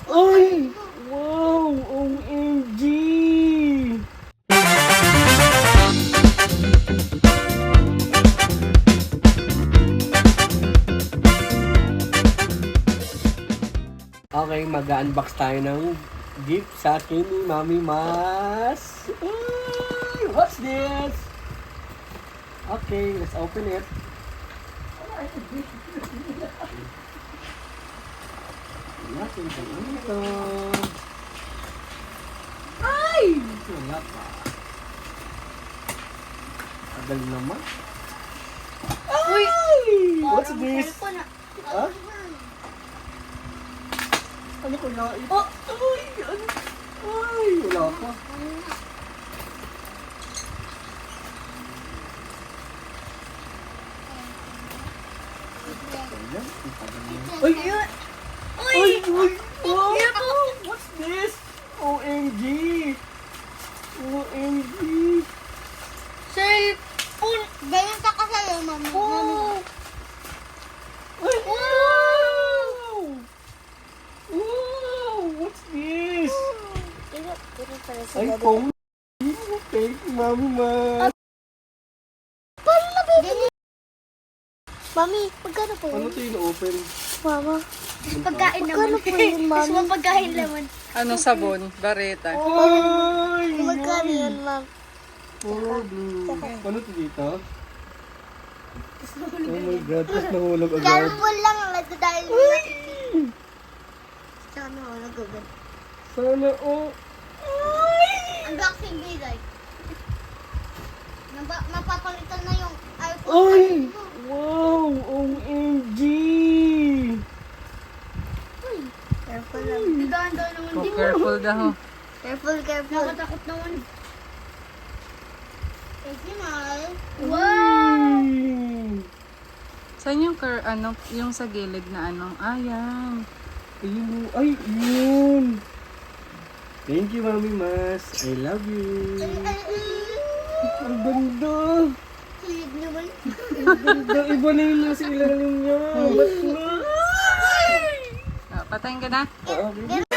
Ay! Wow! OMG! Okay, mag-unbox tayo ng gift sa akin ni Mami Mas. Ay, what's this? Okay, let's open it. Natin kung ano ito. Ay! Wala pa. Tagal naman. Ay! What's this? Ha? Ano ko na ito? Ay! Ano? Ay! Wala pa. Ayan, ang tagal naman. Ay! Ay! Ay! Wow! What's this? OMG! OMG! Cellphone. Ganyan ka sa'yo, mami. Oh! Ay! Wow! Wow! What's this? iPhone? Thank you, Mami Ma. Mami, magkano po Ano yun? ito yung open? Mama. Pagkain naman. Magkano po yun, mami? Mas mapagkain naman. Ano sabon? Bareta. Ay! Magkano yun, ma'am? Oh, blue. Ano ito dito? Oh my God, tapos nahulog agad. Careful lang lang dahil Saka nahulog agad. Sana, oh. Unboxing day, mapapalitan na yung iPhone. Ay! Wow! OMG! Careful lang. Dahan-dahan naman Oh, din. careful daw. Careful. Nakatakot naman. Thank you, Mal. Wow! Saan yung ano, yung sa gilid na ano? Ayan. Ayun, ay, yun! Thank you, Mami Mas. I love you. Ang ganda! Kilig naman. Ang ganda! Iba na yung nasa ilalim niya. Ba't na? Ah, patayin ka na. Okay.